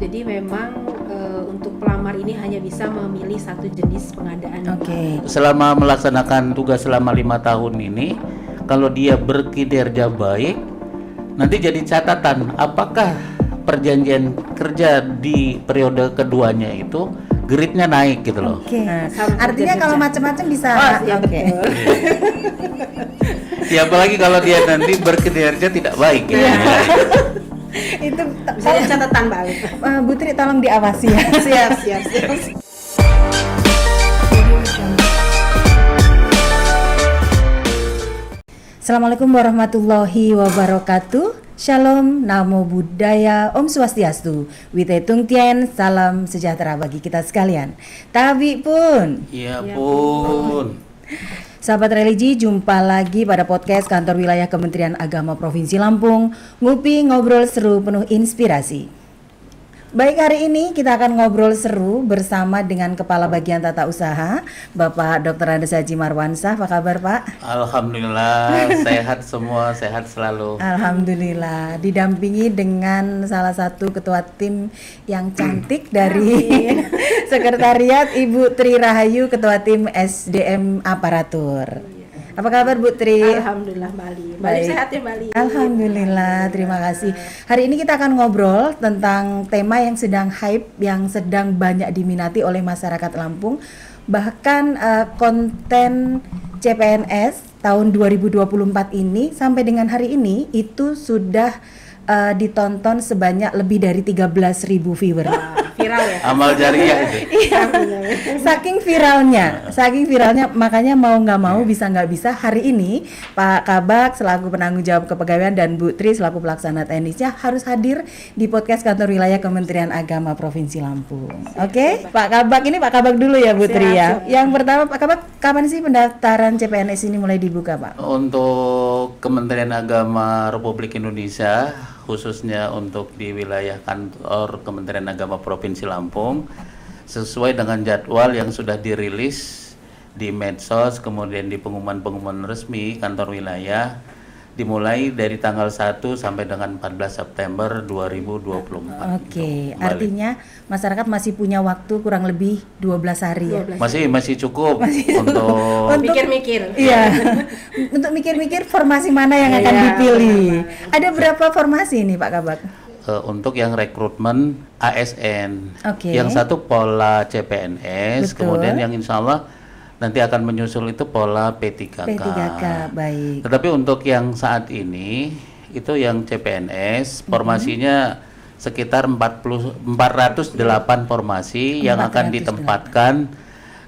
Jadi memang untuk pelamar ini hanya bisa memilih satu jenis pengadaan. Oke. Selama melaksanakan tugas selama 5 tahun ini, kalau dia berkinerja baik, nanti jadi catatan apakah perjanjian kerja di periode keduanya itu grade-nya naik gitu loh. Oke. Sama Artinya kerja. kalau macam-macam bisa. Iya, Oke. Ya apalagi kalau dia nanti berkinerja tidak baik gitu. Itu Bisa jadi catatan Mbak Alif. Bu Tri tolong diawasi ya. Siap. Assalamualaikum warahmatullahi wabarakatuh. Shalom, Namo Buddhaya, Om Swastiastu, Witetung Tien, salam sejahtera bagi kita sekalian. Tabi pun. Iya pun. Sahabat religi, jumpa lagi pada podcast Kantor Wilayah Kementerian Agama Provinsi Lampung, Ngupi Ngobrol Seru Penuh Inspirasi. Baik, hari ini kita akan ngobrol seru bersama dengan Kepala Bagian Tata Usaha, Bapak Dr. Andes Haji Marwansah. Apa kabar Pak? Alhamdulillah, sehat semua, sehat selalu. Alhamdulillah, didampingi dengan salah satu ketua tim yang cantik dari Sekretariat Ibu Tri Rahayu, Ketua Tim SDM Aparatur. Apa kabar Bu Tri? Alhamdulillah Mbak Ali. Mbak Ali sehat ya Mbak Ali? Alhamdulillah, terima kasih. Hari ini kita akan ngobrol tentang tema yang sedang hype, yang sedang banyak diminati oleh masyarakat Lampung. Bahkan konten CPNS tahun 2024 ini sampai dengan hari ini itu sudah ditonton sebanyak lebih dari 13.000 viewer. Viral ya? Amal jariah itu. Iya, saking viralnya, makanya mau nggak mau, bisa nggak bisa, hari ini Pak Kabak selaku penanggung jawab kepegawaian dan Bu Tri selaku pelaksana teknisnya harus hadir di podcast Kantor Wilayah Kementerian Agama Provinsi Lampung. Oke, Pak Kabak, ini Pak Kabak dulu ya Bu Tri ya. Yang pertama Pak Kabak, kapan sih pendaftaran CPNS ini mulai dibuka Pak? Untuk Kementerian Agama Republik Indonesia, khususnya untuk di wilayah kantor Kementerian Agama Provinsi Lampung, sesuai dengan jadwal yang sudah dirilis di medsos, kemudian di pengumuman-pengumuman resmi kantor wilayah, dimulai dari tanggal 1 sampai dengan 14 September 2024. Oke, artinya masyarakat masih punya waktu kurang lebih 12 hari ya. Masih cukup untuk Mikir-mikir. Iya. Untuk mikir-mikir formasi mana yang akan dipilih. Ada berapa formasi ini Pak Kabak? untuk yang rekrutmen ASN. Oke. Yang satu pola CPNS, Betul. kemudian yang insya Allah nanti akan menyusul itu pola P3K. P3K, baik. Tetapi untuk yang saat ini itu yang CPNS formasinya sekitar 408 formasi yang akan 408. ditempatkan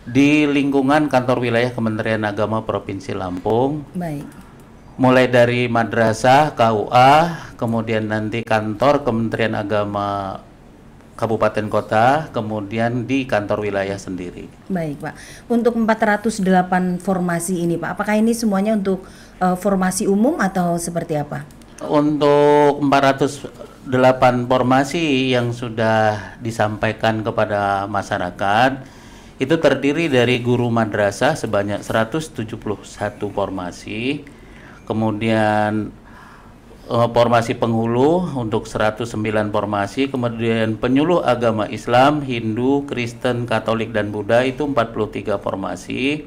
di lingkungan kantor wilayah Kementerian Agama Provinsi Lampung. Baik. Mulai dari madrasah, KUA, kemudian nanti kantor Kementerian Agama Kabupaten Kota, kemudian di kantor wilayah sendiri. Baik Pak, untuk 408 formasi ini Pak, apakah ini semuanya untuk formasi umum atau seperti apa? Untuk 408 formasi yang sudah disampaikan kepada masyarakat, itu terdiri dari guru madrasah sebanyak 171 formasi, kemudian formasi penghulu untuk 109 formasi, kemudian penyuluh agama Islam, Hindu, Kristen, Katolik, dan Buddha itu 43 formasi,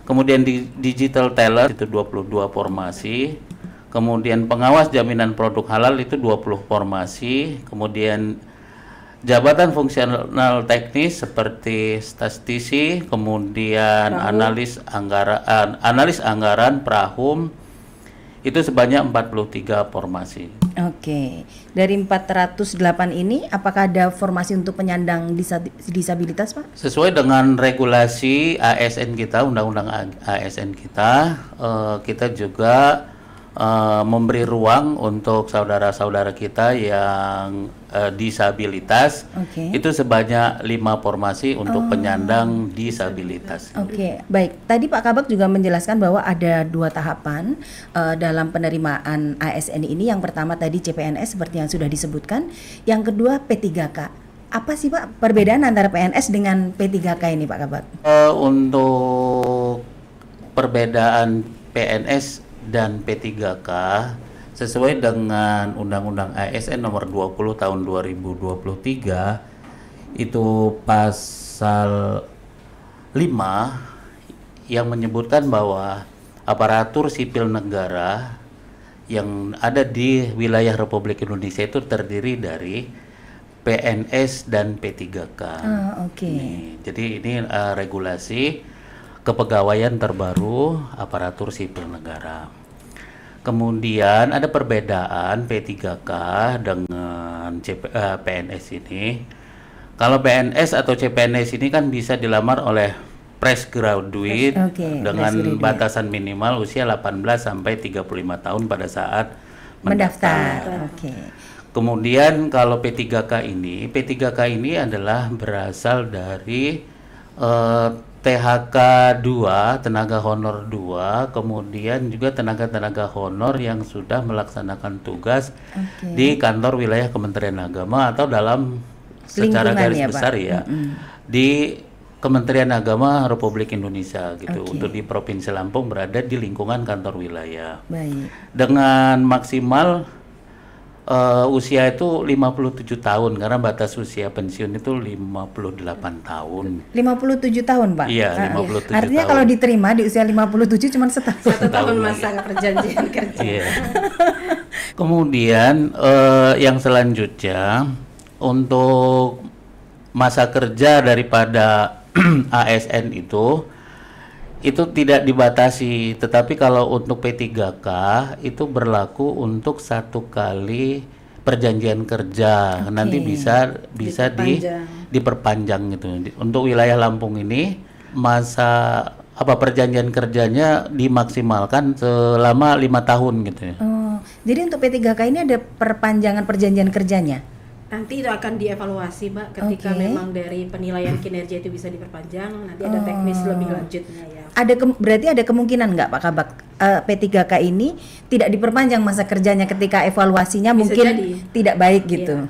kemudian di digital teller itu 22 formasi, kemudian pengawas jaminan produk halal itu 20 formasi, kemudian jabatan fungsional teknis seperti statistisi, kemudian analis anggaran, prahum, itu sebanyak 43 formasi. Oke, dari 408 ini apakah ada formasi untuk penyandang disabilitas Pak? Sesuai dengan regulasi ASN kita, undang-undang ASN kita, kita juga memberi ruang untuk saudara-saudara kita yang disabilitas. Oke. Itu sebanyak 5 formasi untuk penyandang disabilitas. Oke, baik. Tadi Pak Kabak juga menjelaskan bahwa ada 2 tahapan dalam penerimaan ASN ini. Yang pertama tadi CPNS seperti yang sudah disebutkan. Yang kedua P3K. Apa sih Pak perbedaan antara PNS dengan P3K ini Pak Kabak? Untuk perbedaan PNS dan P3K, sesuai dengan Undang-Undang ASN nomor 20 tahun 2023 itu pasal 5 yang menyebutkan bahwa aparatur sipil negara yang ada di wilayah Republik Indonesia itu terdiri dari PNS dan P3K. Oke. Jadi ini regulasi kepegawaian terbaru aparatur sipil negara. Kemudian ada perbedaan P3K dengan PNS ini. Kalau PNS atau CPNS ini kan bisa dilamar oleh fresh graduate dengan batasan minimal usia 18 sampai 35 tahun pada saat mendaftar. Kemudian kalau P3K ini adalah berasal dari THK 2, tenaga honor 2, kemudian juga tenaga-tenaga honor yang sudah melaksanakan tugas di kantor wilayah Kementerian Agama atau dalam secara garis besar di Kementerian Agama Republik Indonesia gitu. Untuk di Provinsi Lampung berada di lingkungan kantor wilayah. Dengan maksimal usia itu 57 tahun karena batas usia pensiun itu 58 tahun. 57 tahun, Pak? Iya, 57 Artinya tahun. kalau diterima di usia 57 cuma setahun. 1 tahun masa perjanjian kerja. Iya. Kemudian yang selanjutnya untuk masa kerja daripada ASN itu tidak dibatasi, tetapi kalau untuk P3K itu berlaku untuk 1 kali perjanjian kerja. Nanti bisa diperpanjang gitu. Untuk wilayah Lampung ini masa perjanjian kerjanya dimaksimalkan selama 5 tahun gitu ya. Jadi untuk P3K ini ada perpanjangan perjanjian kerjanya? Nanti itu akan dievaluasi, Mbak, ketika memang dari penilaian kinerja itu bisa diperpanjang, nanti ada teknis lebih lanjutnya ya. Berarti ada kemungkinan nggak Pak Kabak P3K ini tidak diperpanjang masa kerjanya ketika evaluasinya bisa mungkin jadi tidak baik gitu?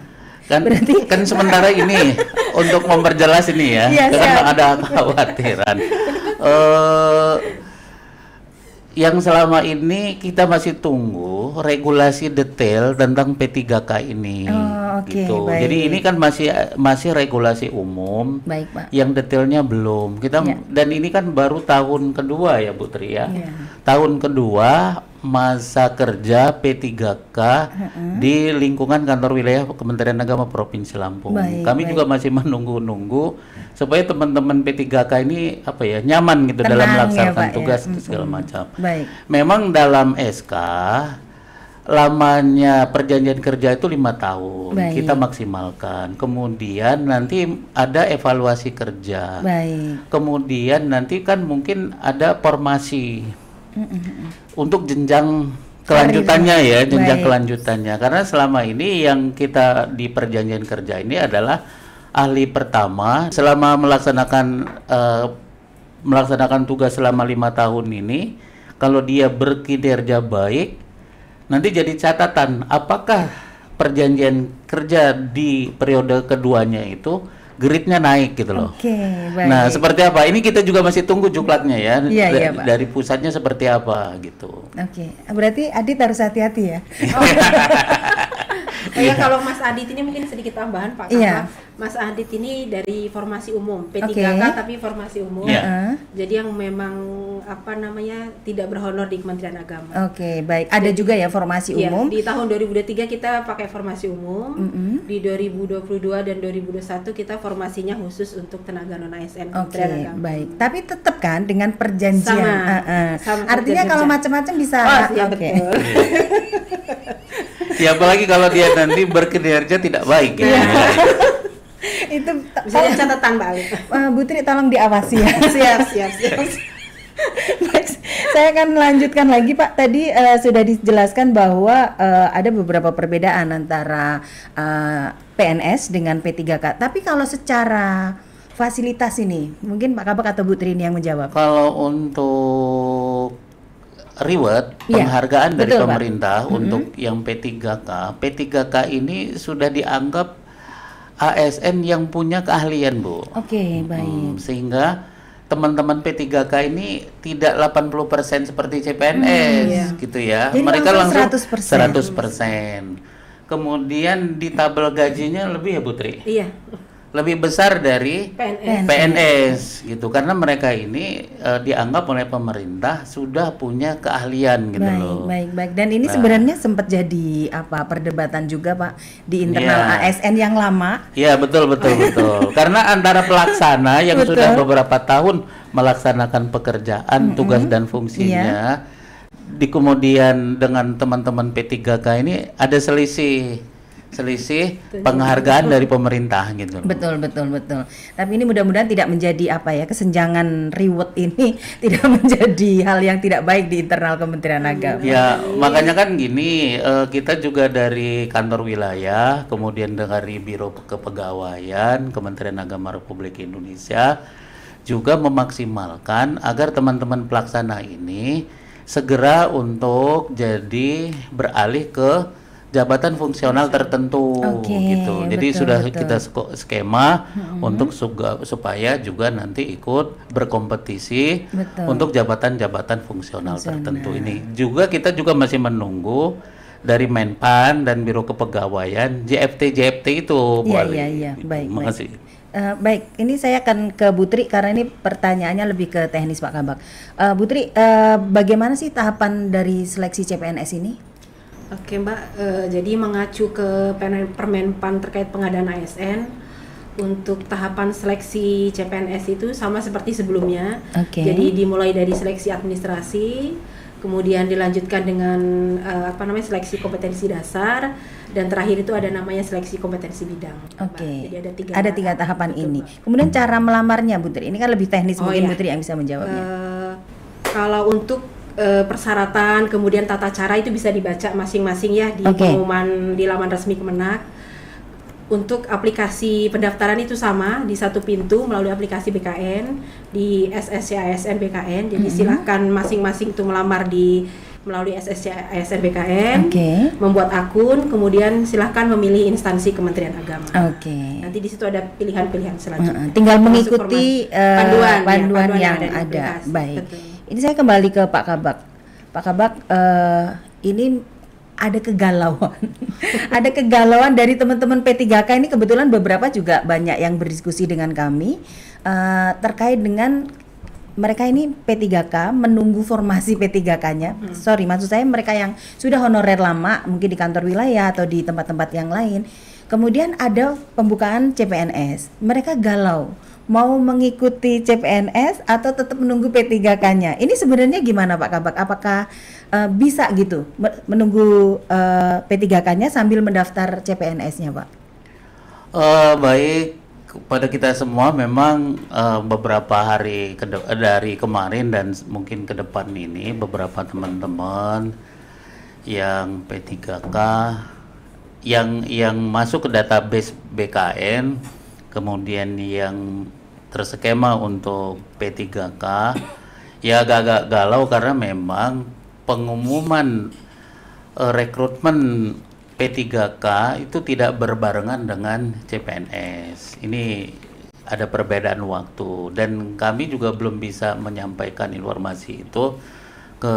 Kan sementara ini untuk memperjelas ini ya, karena ada kekhawatiran. Yang selama ini kita masih tunggu regulasi detail tentang P3K ini, gitu. Baik. Jadi ini kan masih regulasi umum, Pak. Yang detailnya belum. Dan ini kan baru tahun kedua ya, Bu Tri ya. Tahun kedua masa kerja P3K di lingkungan kantor wilayah Kementerian Agama Provinsi Lampung. Kami juga masih menunggu supaya teman-teman P3K ini nyaman gitu dalam melaksanakan tugas segala macam. Memang dalam SK lamanya perjanjian kerja itu 5 tahun. Kita maksimalkan. Kemudian nanti ada evaluasi kerja. Kemudian nanti kan mungkin ada formasi untuk jenjang kelanjutannya ya, jenjang kelanjutannya. Karena selama ini yang kita di perjanjian kerja ini adalah ahli pertama selama melaksanakan tugas selama 5 tahun ini, kalau dia berkinerja baik, nanti jadi catatan apakah perjanjian kerja di periode keduanya itu grade-nya naik gitu loh. Nah, seperti apa? Ini kita juga masih tunggu juklatnya ya. Dari pusatnya seperti apa gitu. Berarti Adit harus hati-hati ya. Kalau Mas Adit ini mungkin sedikit tambahan Pak. Mas Adit ini dari formasi umum P3K tapi formasi umum. Jadi yang memang tidak berhonor di Kementerian Agama. Baik. Ada juga ya formasi umum. Di tahun 2023 kita pakai formasi umum. Di 2022 dan 2021 kita formasinya khusus untuk tenaga non ASN Kementerian Agama. Baik. Tapi tetap kan dengan perjanjian. Sama artinya kalau macam-macam bisa. Betul. Ya, apalagi kalau dia nanti berkinerja tidak baik ya. Itu bisa catatan Mbak. Bu Tri tolong diawasi ya. Siap. Baik, saya akan melanjutkan lagi Pak. Tadi sudah dijelaskan bahwa ada beberapa perbedaan antara PNS dengan P3K. Tapi kalau secara fasilitas ini, mungkin Pak Kabak atau Bu Tri ini yang menjawab. Kalau untuk reward, penghargaan dari pemerintah untuk yang P3K ini sudah dianggap ASN yang punya keahlian, Bu. Baik. Sehingga teman-teman P3K ini tidak 80% seperti CPNS gitu ya. Jadi Mereka langsung 100%. 100%. Kemudian di tabel gajinya lebih ya Putri? Iya. Lebih besar dari PNS gitu, karena mereka ini dianggap oleh pemerintah sudah punya keahlian gitu loh. Baik. Dan ini sebenarnya sempat jadi perdebatan juga Pak di internal ASN yang lama. Iya betul. Karena antara pelaksana yang sudah beberapa tahun melaksanakan pekerjaan, tugas dan fungsinya, di kemudian dengan teman-teman P3K ini ada selisih penghargaan dari pemerintah gitu. Betul. Tapi ini mudah-mudahan tidak menjadi kesenjangan reward ini tidak menjadi hal yang tidak baik di internal Kementerian Agama. Ya, makanya kan gini, kita juga dari kantor wilayah, kemudian dari Biro Kepegawaian Kementerian Agama Republik Indonesia juga memaksimalkan agar teman-teman pelaksana ini segera untuk jadi beralih ke jabatan fungsional tertentu gitu. Jadi sudah kita skema untuk supaya juga nanti ikut berkompetisi untuk jabatan-jabatan fungsional tertentu ini. Juga kita juga masih menunggu dari Menpan dan Biro Kepegawaian JFT itu. Iya, baik. Makasih. Baik, ini saya akan ke Bu Tri karena ini pertanyaannya lebih ke teknis Pak Kabak. Bu Tri, bagaimana sih tahapan dari seleksi CPNS ini? Oke Mbak, jadi mengacu ke Permenpan terkait pengadaan ASN, untuk tahapan seleksi CPNS itu sama seperti sebelumnya. Jadi dimulai dari seleksi administrasi, kemudian dilanjutkan dengan seleksi kompetensi dasar, dan terakhir itu ada namanya seleksi kompetensi bidang. Jadi ada tiga tahapan ini. Kemudian cara melamarnya Bu Tri, ini kan lebih teknis, mungkin Bu Tri yang bisa menjawabnya. Kalau untuk persyaratan kemudian tata cara itu bisa dibaca masing-masing ya di pengumuman di laman resmi Kemenak. Untuk aplikasi pendaftaran itu sama di satu pintu melalui aplikasi BKN di SSC ASN BKN. Jadi silahkan masing-masing itu melamar melalui SSC ASN BKN, membuat akun, kemudian silahkan memilih instansi Kementerian Agama. Nanti di situ ada pilihan-pilihan selanjutnya. Tinggal mengikuti panduan yang ada. Baik. Betul. Ini saya kembali ke Pak Kabak. Pak Kabak, ini ada kegalauan. Ada kegalauan dari teman-teman P3K ini, kebetulan beberapa juga banyak yang berdiskusi dengan kami terkait dengan mereka ini P3K menunggu formasi P3K-nya. Maksud saya mereka yang sudah honorer lama mungkin di kantor wilayah atau di tempat-tempat yang lain. Kemudian ada pembukaan CPNS. Mereka galau mau mengikuti CPNS atau tetap menunggu P3K-nya. Ini sebenarnya gimana Pak Kabak? Apakah bisa gitu menunggu P3K-nya sambil mendaftar CPNS-nya Pak? Baik, pada kita semua memang beberapa hari dari kemarin dan mungkin ke depan ini beberapa teman-teman yang P3K yang masuk ke database BKN, kemudian yang terskema untuk P3K ya agak galau karena memang pengumuman rekrutmen P3K itu tidak berbarengan dengan CPNS. Ini ada perbedaan waktu dan kami juga belum bisa menyampaikan informasi itu ke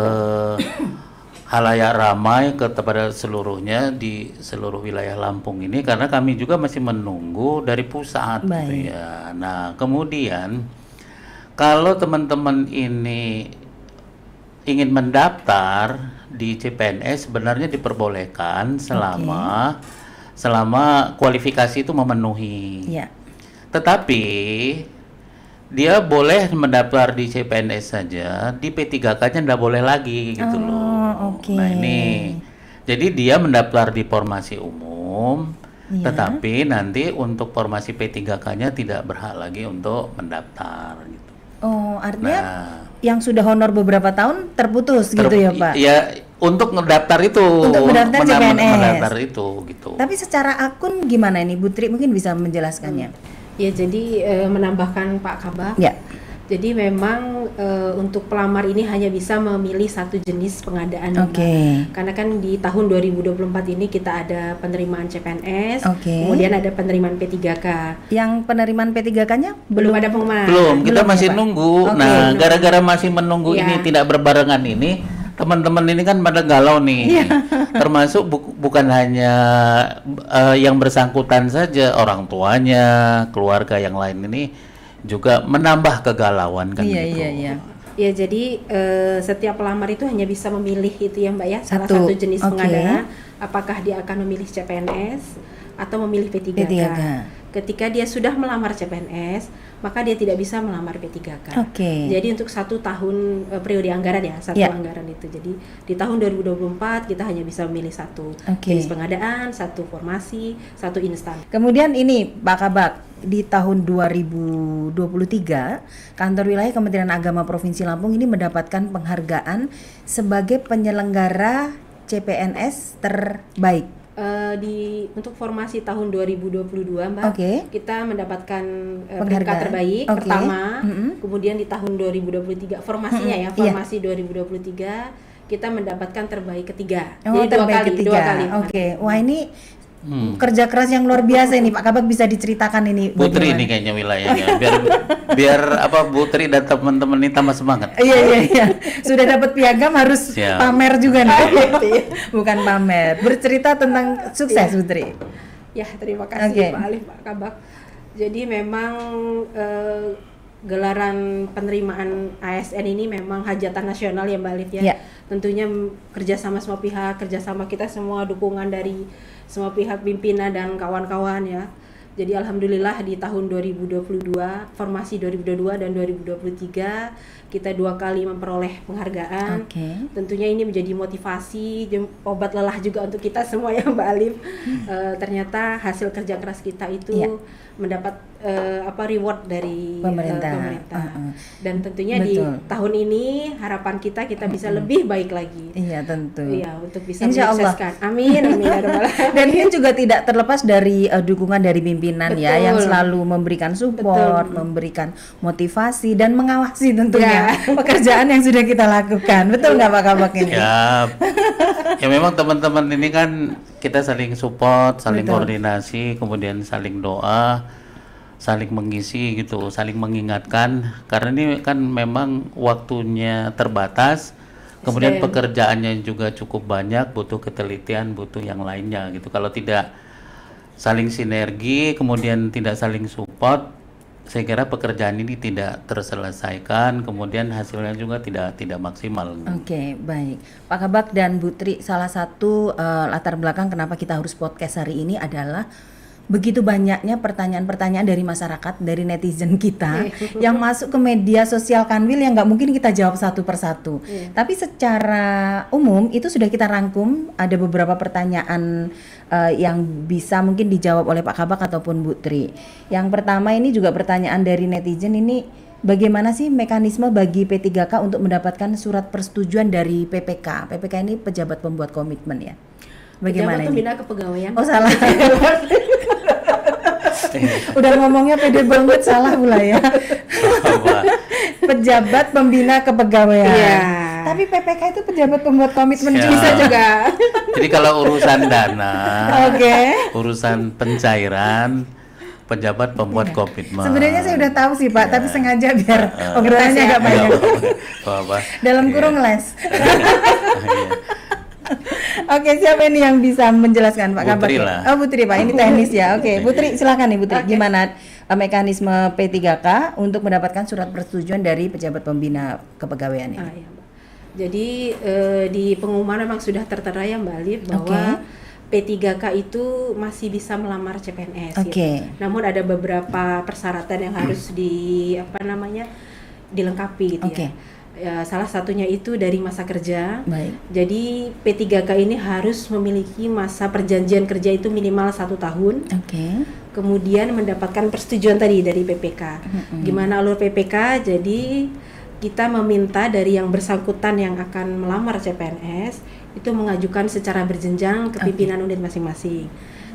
halayak ramai kepada seluruhnya di seluruh wilayah Lampung ini karena kami juga masih menunggu dari pusat gitu ya. Nah, kemudian kalau teman-teman ini ingin mendaftar di CPNS sebenarnya diperbolehkan selama kualifikasi itu memenuhi. Tetapi dia boleh mendaftar di CPNS saja, di P3K-nya nggak boleh lagi gitu loh. Nah ini, jadi dia mendaftar di formasi umum, tetapi nanti untuk formasi P3K-nya tidak berhak lagi untuk mendaftar gitu. Artinya yang sudah honor beberapa tahun terputus gitu ya Pak? Ya, untuk mendaftar itu. Untuk mendaftar CPNS. Mendaftar itu gitu. Tapi secara akun gimana ini Bu Tri mungkin bisa menjelaskannya? Ya jadi menambahkan Pak Kabak. Jadi memang untuk pelamar ini hanya bisa memilih satu jenis pengadaan. Karena kan di tahun 2024 ini kita ada penerimaan CPNS, kemudian ada penerimaan P3K. Yang penerimaan P3K-nya belum ada pengumuman. Belum, kita masih nunggu. Nah, gara-gara masih menunggu ini tidak berbarengan ini, teman-teman ini kan pada galau nih. Termasuk bukan hanya yang bersangkutan saja, orang tuanya, keluarga yang lain ini juga menambah kegalauan kan gitu. Ya, jadi setiap pelamar itu hanya bisa memilih itu ya Mbak ya, salah satu jenis pengadaan, apakah dia akan memilih CPNS atau memilih P3K. Ketika dia sudah melamar CPNS, maka dia tidak bisa melamar P3K. Jadi untuk 1 tahun periode anggaran ya, anggaran itu. Jadi di tahun 2024 kita hanya bisa memilih satu jenis pengadaan, satu formasi, satu instan. Kemudian ini Pak Kabak, di tahun 2023 Kantor Wilayah Kementerian Agama Provinsi Lampung ini mendapatkan penghargaan sebagai penyelenggara CPNS terbaik. Untuk formasi tahun 2022 Mbak, kita mendapatkan peringkat terbaik pertama. Kemudian di tahun 2023 formasinya ya, formasi 2023 kita mendapatkan terbaik ketiga. Jadi dua kali. Wah, ini kerja keras yang luar biasa ini Pak Kabak, bisa diceritakan ini Putri ini kayaknya wilayahnya biar Bu Tri dan teman-teman ini tambah semangat. Iya. Sudah dapat piagam harus pamer juga nih. Bukan pamer, bercerita tentang sukses Putri. Ya, terima kasih Pak Alif, Pak Kabak. Jadi memang gelaran penerimaan ASN ini memang hajatan nasional ya Mbak Alif ya. Tentunya kerjasama semua pihak, kerjasama kita semua, dukungan dari semua pihak, pimpinan dan kawan-kawan ya. Jadi alhamdulillah di tahun 2022, formasi 2022 dan 2023 kita 2 kali memperoleh penghargaan. Tentunya ini menjadi motivasi, obat lelah juga untuk kita semua ya Mbak Alif. Ternyata hasil kerja keras kita itu mendapat reward dari pemerintah. Dan tentunya di tahun ini harapan kita bisa lebih baik lagi. Iya, tentu. Iya, untuk bisa menyukseskan. Amin. Dan ini juga tidak terlepas dari dukungan dari pimpinan ya, yang selalu memberikan support, memberikan motivasi dan mengawasi tentunya pekerjaan yang sudah kita lakukan. Betul nggak Pak Kabak ini? Ya memang teman-teman ini kan kita saling support, saling koordinasi, kemudian saling doa, saling mengisi gitu, saling mengingatkan, karena ini kan memang waktunya terbatas, kemudian pekerjaannya juga cukup banyak, butuh ketelitian, butuh yang lainnya gitu. Kalau tidak saling sinergi, kemudian tidak saling support, saya kira pekerjaan ini tidak terselesaikan, kemudian hasilnya juga tidak maksimal. Baik. Pak Kabak dan Bu Tri, salah satu latar belakang kenapa kita harus podcast hari ini adalah begitu banyaknya pertanyaan-pertanyaan dari masyarakat, dari netizen kita yang masuk ke media sosial Kanwil yang nggak mungkin kita jawab satu persatu. Tapi secara umum itu sudah kita rangkum, ada beberapa pertanyaan yang bisa mungkin dijawab oleh Pak Kabak ataupun Bu Tri. Yang pertama ini juga pertanyaan dari netizen ini, bagaimana sih mekanisme bagi P3K untuk mendapatkan surat persetujuan dari PPK? PPK ini pejabat pembuat komitmen ya. Bagaimana Pejabat Pembina Kepegawaian. Oh, salah. Udah ngomongnya pede banget, salah pula ya. Pejabat Pembina Kepegawaian. Tapi PPK itu pejabat pembuat komitmen bisa juga. Jadi kalau urusan dana, urusan pencairan, pejabat pembuat komitmen. Sebenarnya saya udah tahu sih Pak, tapi sengaja biar obrolannya agak banyak. Dalam kurung les. Siapa ini yang bisa menjelaskan Pak Kabak? Putri Pak, ini teknis ya. Putri silakan nih Putri. Gimana mekanisme P3K untuk mendapatkan surat persetujuan dari pejabat pembina kepegawaian ini? Jadi di pengumuman memang sudah tertera ya Mbak Alif bahwa P3K itu masih bisa melamar CPNS. Namun ada beberapa persyaratan yang harus dilengkapi gitu ya. Salah satunya itu dari masa kerja. Jadi P3K ini harus memiliki masa perjanjian kerja itu minimal 1 tahun. Kemudian mendapatkan persetujuan tadi dari PPK. Gimana alur PPK? Jadi kita meminta dari yang bersangkutan yang akan melamar CPNS itu mengajukan secara berjenjang ke pimpinan unit masing-masing.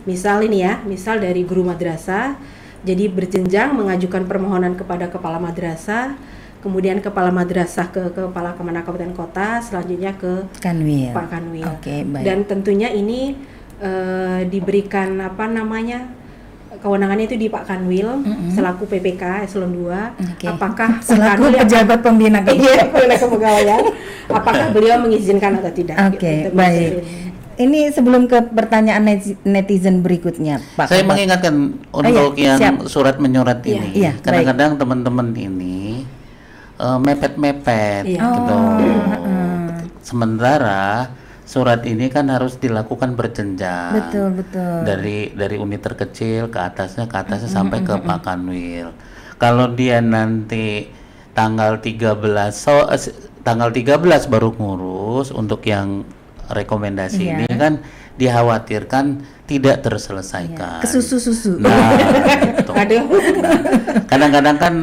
Misal dari guru madrasah, jadi berjenjang mengajukan permohonan kepada kepala madrasah, kemudian kepala madrasah ke kepala Kemenak Kabupaten Kota, selanjutnya ke Kanwil. Pak Kanwil. Oke, baik. Dan tentunya ini diberikan kewenangannya itu di Pak Kanwil selaku PPK Eselon 2. Okay. Apakah selaku pejabat pembina kepegawaian, apakah beliau mengizinkan atau tidak? Oke, baik. Ini sebelum ke pertanyaan netizen berikutnya, Pak. Saya mengingatkan untuk yang siap. surat menyurat ini. Iya, Kadang-kadang teman-teman ini mepet-mepet gitu. Sementara surat ini kan harus dilakukan berjenjang. Betul. Dari unit terkecil ke atasnya sampai ke Pak Kanwil. Kalau dia nanti tanggal 13 baru ngurus untuk yang rekomendasi ini kan dikhawatirkan tidak terselesaikan. Kesusu-susu. Nah, gitu. Kadang-kadang kan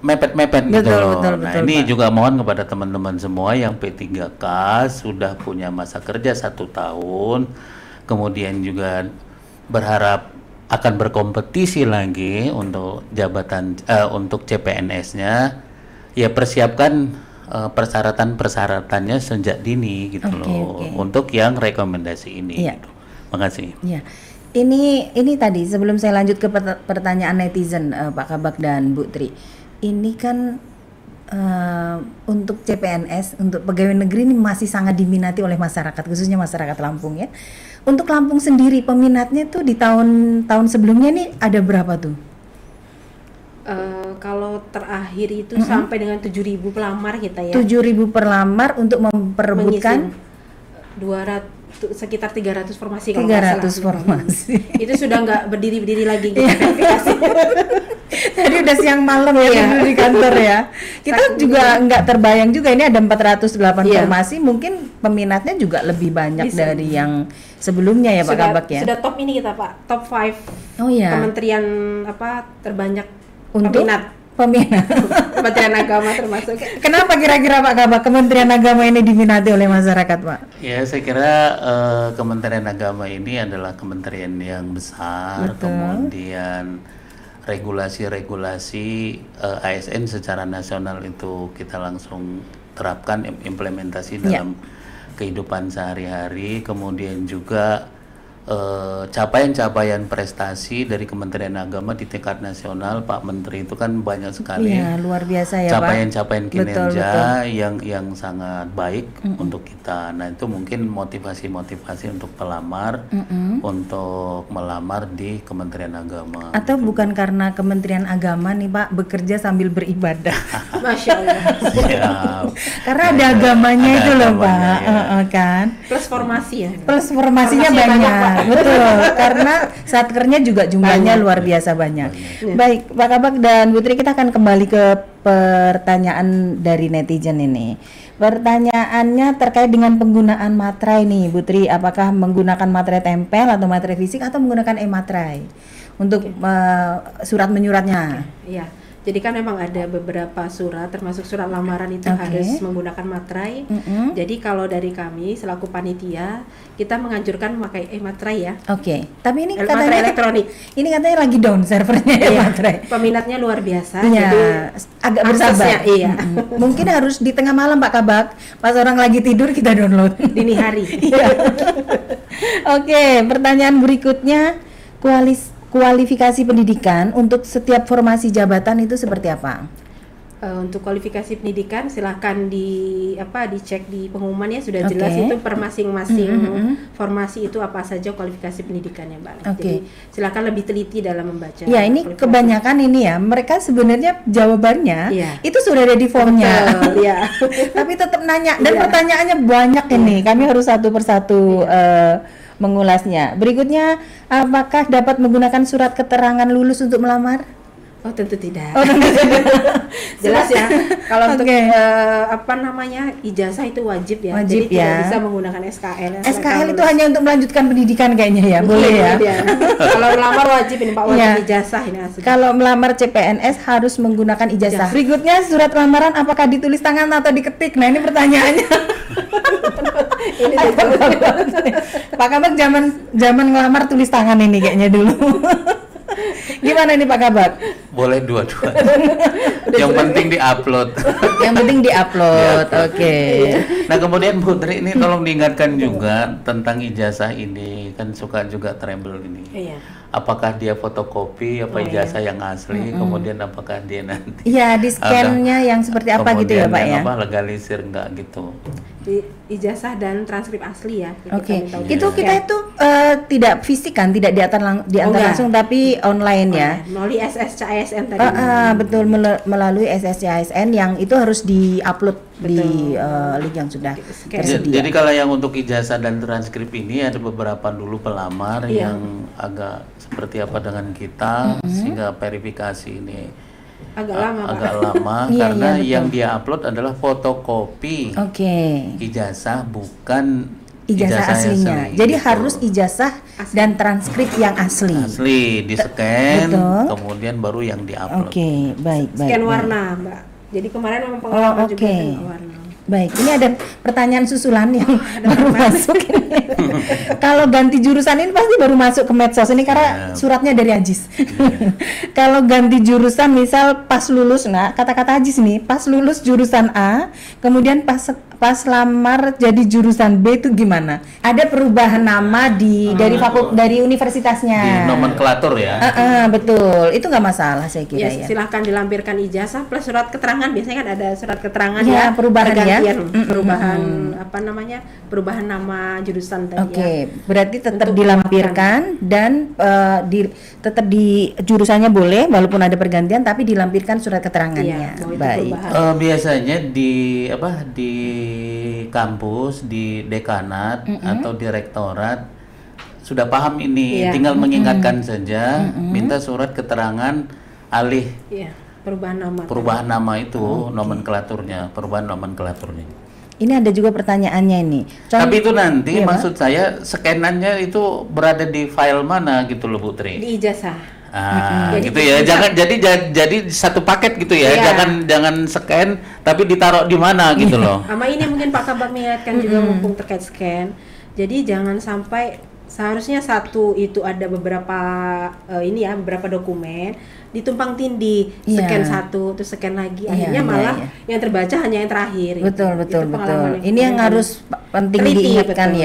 mepet-mepet gitu loh. Nah, ini Pak. Juga mohon kepada teman-teman semua yang P3K sudah punya masa kerja 1 tahun, kemudian juga berharap akan berkompetisi lagi untuk jabatan untuk CPNS-nya, ya persiapkan persyaratan-persyaratannya sejak dini gitu loh. Untuk yang rekomendasi ini. Gitu. Makasih. Iya. Ini tadi sebelum saya lanjut ke pertanyaan netizen Pak Kabak dan Bu Tri. Ini kan untuk CPNS, untuk pegawai negeri ini masih sangat diminati oleh masyarakat, khususnya masyarakat Lampung ya. Untuk Lampung sendiri peminatnya tuh di tahun sebelumnya nih ada berapa tuh? Kalau terakhir itu sampai dengan 7.000 pelamar kita ya. 7.000 pelamar untuk memperebutkan sekitar 300 formasi. 300 formasi. Itu sudah nggak berdiri lagi gitu verifikasi. Tadi udah siang malam ya di kantor ya. Kita juga nggak terbayang juga ini ada 408 formasi, mungkin peminatnya juga lebih banyak dari yang sebelumnya ya Pak Kabak ya. Sudah top ini kita Pak, top 5 kementerian terbanyak untuk peminat Kementerian Agama termasuk. Kenapa kira-kira Pak Kabak Kementerian Agama ini diminati oleh masyarakat Pak? Ya saya kira Kementerian Agama ini adalah kementerian yang besar. Betul. Kemudian regulasi-regulasi ASN secara nasional itu kita langsung terapkan implementasi dalam kehidupan sehari-hari. Kemudian juga capaian-capaian prestasi dari Kementerian Agama di tingkat nasional, Pak Menteri itu kan banyak sekali. Iya, luar biasa ya capaian-capaian kinerja betul. yang sangat baik untuk kita. Nah, itu mungkin motivasi untuk pelamar untuk melamar di Kementerian Agama. Atau bukan karena Kementerian Agama nih Pak bekerja sambil beribadah. Masya Allah. Siap. Karena ada agamanya itu loh Pak, kan. Plus formasi ya. Plus formasinya banyak. Betul, karena satkernya juga jumlahnya luar biasa banyak. Baik, Pak Kabak dan Bu Tri, kita akan kembali ke pertanyaan dari netizen ini. Pertanyaannya terkait dengan penggunaan materai nih, Bu Tri. Apakah menggunakan materai tempel atau materai fisik atau menggunakan e-materai untuk surat menyuratnya? Iya. Jadi kan memang ada beberapa surat, termasuk surat lamaran itu harus menggunakan materai. Jadi kalau dari kami selaku panitia, kita menganjurkan memakai e-materai ya. Tapi ini katanya elektronik. Ini katanya lagi down servernya e-materai. Peminatnya luar biasa. Iya. Jadi agak bersabar. Iya. Mungkin harus di tengah malam Pak Kabak, pas orang lagi tidur kita download. Dini hari. Pertanyaan berikutnya, kualifikasi pendidikan untuk setiap formasi jabatan itu seperti apa? Untuk kualifikasi pendidikan silahkan dicek di pengumumannya sudah jelas itu per masing-masing formasi itu apa saja kualifikasi pendidikannya Mbak. Jadi silahkan lebih teliti dalam membaca. Ya ini kebanyakan ini ya mereka sebenarnya jawabannya itu sudah ada di formnya. Tapi tetap nanya dan pertanyaannya banyak ini. Kami harus satu persatu mengulasnya. Berikutnya, apakah dapat menggunakan surat keterangan lulus untuk melamar? Oh tentu tidak. Jelas ya. Kalau untuk ijazah itu wajib ya. Jadi tidak bisa menggunakan SKL. SKL itu hanya untuk melanjutkan pendidikan kayaknya ya. Boleh ya. Kalau melamar wajib ini Pak, wajib ijazah ini. Kalau melamar CPNS harus menggunakan ijazah. Berikutnya surat lamaran apakah ditulis tangan atau diketik? Nah ini pertanyaannya. Ini Pak Kabak zaman ngelamar tulis tangan ini kayaknya dulu. Gimana nih Pak Kabak? Boleh dua-dua. Yang penting diupload. Yang penting diupload. Oke. Nah kemudian Putri ini tolong diingatkan juga tentang ijazah ini, kan suka juga travel ini. Iya. Apakah dia fotokopi, apa ijazah yang asli, kemudian apakah dia nanti? Iya, di scan-nya yang seperti apa gitu ya Pak ya? Apa legalisir enggak gitu? Ijazah dan transkrip asli ya. Oke. Itu kita itu tidak fisik kan, tidak diantar langsung tapi online ya. Melalui SSCISN tadi. Betul, melalui SSCISN yang itu harus di-upload di link yang sudah tersedia. Jadi kalau yang untuk ijazah dan transkrip ini ada beberapa dulu pelamar yang agak seperti apa dengan kita sehingga verifikasi ini agak lama karena yang dia upload adalah fotokopi ijazah, bukan ijazah aslinya. Jadi gitu. Harus ijazah dan transkrip yang asli. Asli di-scan, kemudian baru yang di-upload. Baik. Scan warna, Mbak. Jadi kemarin memang pengalaman juga warna. Baik, ini ada pertanyaan susulan yang baru masuk ini. Kalau ganti jurusan ini pasti baru masuk ke medsos ini karena suratnya dari Ajis. Kalau ganti jurusan misal pas lulus, kata-kata Ajis nih, pas lulus jurusan A, kemudian pas lamar jadi jurusan B itu gimana? Ada perubahan nama dari universitasnya. Di nomenklatur ya. Betul, itu nggak masalah saya kira ya. Silahkan dilampirkan ijazah plus surat keterangan. Biasanya kan ada surat keterangan perubahan perubahan nama jurusan tadi. Berarti tetap dilampirkan dan tetap di jurusannya boleh walaupun ada pergantian tapi dilampirkan surat keterangannya. Baik. Biasanya di kampus, di dekanat atau direktorat sudah paham ini, tinggal mengingatkan saja, minta surat keterangan alih perubahan nama itu, nomenklaturnya, perubahan nomenklaturnya. Ini ada juga pertanyaannya ini. Tapi itu nanti maksud saya scanannya itu berada di file mana gitu loh Putri? Di ijazah. Gitu ya. Jangan jadi satu paket gitu ya. Jangan scan tapi ditaruh di mana gitu loh. Sama ini mungkin Pak Kabak mengingatkan juga mumpung terkait scan. Jadi jangan sampai seharusnya satu itu ada beberapa beberapa dokumen ditumpang tindih, scan satu terus scan lagi, akhirnya malah yang terbaca hanya yang terakhir. Betul. Ini yang harus penting diingatkan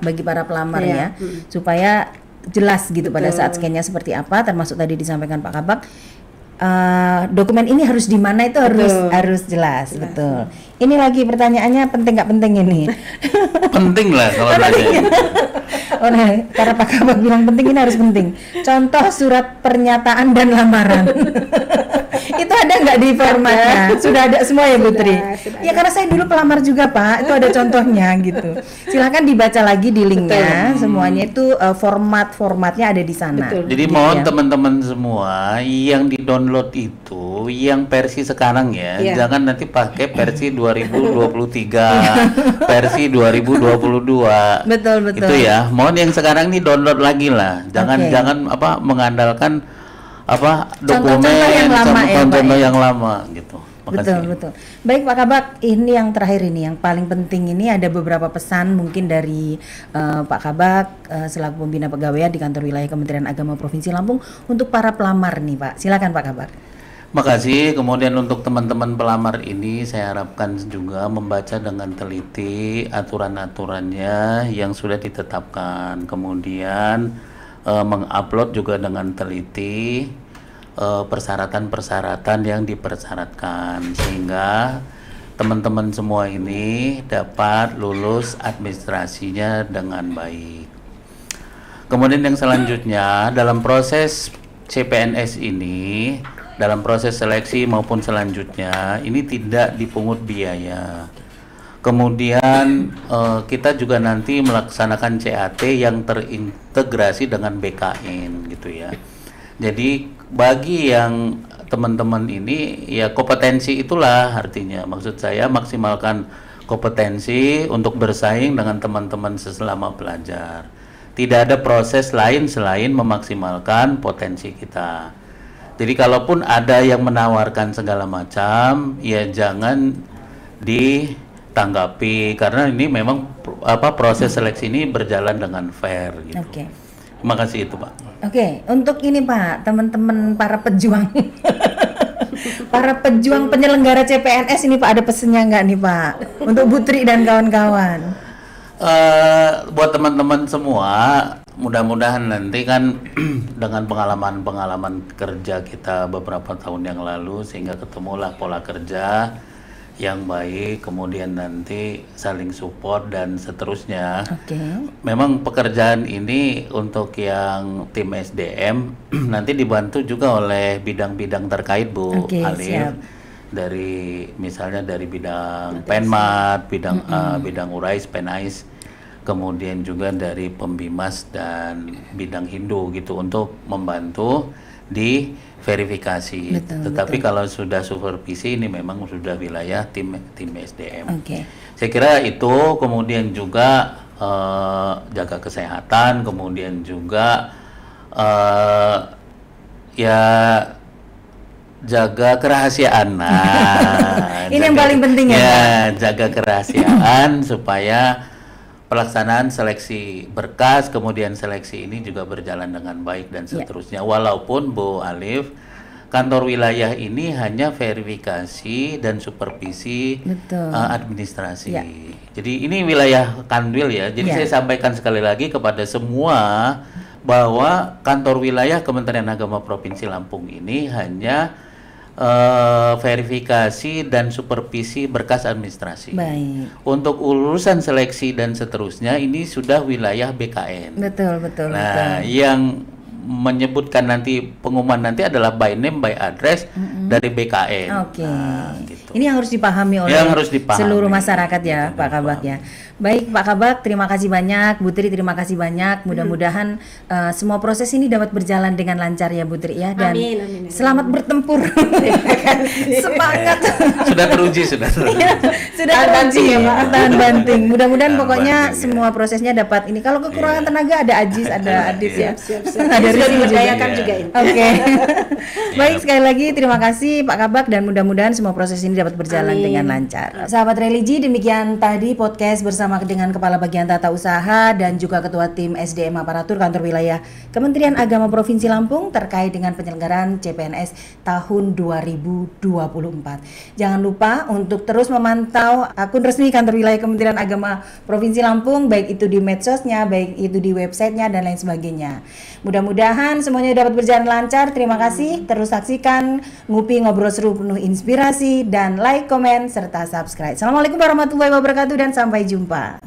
bagi para pelamar ya, supaya jelas gitu pada saat scan-nya seperti apa, termasuk tadi disampaikan Pak Kabak. Dokumen ini harus di mana itu harus jelas. Betul. Ini lagi pertanyaannya penting nggak penting ini? Penting lah kalau karena Pak Kabak bilang penting, ini harus penting. Contoh surat pernyataan dan lamaran. Itu ada nggak di formatnya? Sudah ada semua ya Putri? Ya karena saya dulu pelamar juga Pak, itu ada contohnya gitu. Silakan dibaca lagi di linknya, semuanya itu formatnya ada di sana. Jadi mohon teman-teman semua yang di-download itu yang versi sekarang ya, jangan nanti pakai versi 2023, versi 2022. Betul. Itu ya, mohon yang sekarang nih download lagi lah. Jangan mengandalkan dokumen contoh yang lama gitu. Makasih. Betul. Baik Pak Kabak, ini yang terakhir ini yang paling penting ini ada beberapa pesan mungkin dari Pak Kabak selaku pembina pegawaian di kantor wilayah Kementerian Agama Provinsi Lampung untuk para pelamar nih Pak. Silakan Pak Kabak. Makasih. Kemudian untuk teman-teman pelamar ini saya harapkan juga membaca dengan teliti aturan-aturannya yang sudah ditetapkan. Kemudian mengupload juga dengan teliti persyaratan-persyaratan yang dipersyaratkan sehingga teman-teman semua ini dapat lulus administrasinya dengan baik. Kemudian yang selanjutnya dalam proses CPNS ini, dalam proses seleksi maupun selanjutnya ini tidak dipungut biaya. Kemudian kita juga nanti melaksanakan CAT yang terintegrasi dengan BKN gitu ya. Jadi bagi yang teman-teman ini ya kompetensi itulah artinya, maksud saya maksimalkan kompetensi untuk bersaing dengan teman-teman selama belajar. Tidak ada proses lain selain memaksimalkan potensi kita. Jadi kalaupun ada yang menawarkan segala macam, ya jangan ditanggapi karena ini memang proses seleksi ini berjalan dengan fair gitu. Terima kasih itu Pak. Oke, untuk ini Pak, teman-teman para pejuang, para pejuang penyelenggara CPNS ini Pak, ada pesennya nggak nih Pak untuk Bu Tri dan kawan-kawan? Buat teman-teman semua, mudah-mudahan nanti kan dengan pengalaman-pengalaman kerja kita beberapa tahun yang lalu, sehingga ketemulah pola kerja yang baik, kemudian nanti saling support dan seterusnya. Memang pekerjaan ini untuk yang tim SDM nanti dibantu juga oleh bidang-bidang terkait Bu Alif. Siap. Dari misalnya dari bidang Penmat, bidang Urais, Penais, kemudian juga dari Pembimas dan bidang Hindu gitu untuk membantu di verifikasi. Tetapi kalau sudah supervisi ini memang sudah wilayah tim SDM. Saya kira itu, kemudian juga jaga kesehatan, kemudian juga ya jaga kerahasiaan. Nah, ini yang paling penting ya. Jaga kerahasiaan supaya pelaksanaan seleksi berkas, kemudian seleksi ini juga berjalan dengan baik dan seterusnya. Walaupun Bu Alif, kantor wilayah ini hanya verifikasi dan supervisi administrasi. Jadi ini wilayah Kanwil ya. Jadi saya sampaikan sekali lagi kepada semua bahwa kantor wilayah Kementerian Agama Provinsi Lampung ini hanya verifikasi dan supervisi berkas administrasi. Untuk urusan seleksi dan seterusnya ini sudah wilayah BKN. Betul. Nah, yang menyebutkan nanti pengumuman nanti adalah by name by address dari BKN. Gitu. Ini yang harus dipahami oleh seluruh masyarakat ya, Pak Kabak ya. Baik Pak Kabak, terima kasih banyak. Bu Tri, terima kasih banyak. Mudah-mudahan semua proses ini dapat berjalan dengan lancar ya Bu Tri ya. Dan amin. Selamat bertempur. Semangat. Sudah teruji. Sudah teruji ya Pak. Tahan banting. Mudah-mudahan pokoknya semua prosesnya dapat ini. Kalau kekurangan tenaga ada Ajis, ada Adit ya. Ada sudah diberdayakan juga ini. Baik, sekali lagi terima kasih Pak Kabak dan mudah-mudahan semua proses ini dapat berjalan dengan lancar. Sahabat religi, demikian tadi podcast bersama dengan Kepala Bagian Tata Usaha dan juga Ketua Tim SDM Aparatur Kantor Wilayah Kementerian Agama Provinsi Lampung terkait dengan penyelenggaraan CPNS tahun 2024. Jangan lupa untuk terus memantau akun resmi Kantor Wilayah Kementerian Agama Provinsi Lampung, baik itu di medsosnya, baik itu di websitenya dan lain sebagainya. Mudah-mudahan semuanya dapat berjalan lancar. Terima kasih. Terus saksikan Ngupi Ngobrol Seru penuh inspirasi dan like, komen, serta subscribe. Assalamualaikum warahmatullahi wabarakatuh dan sampai jumpa.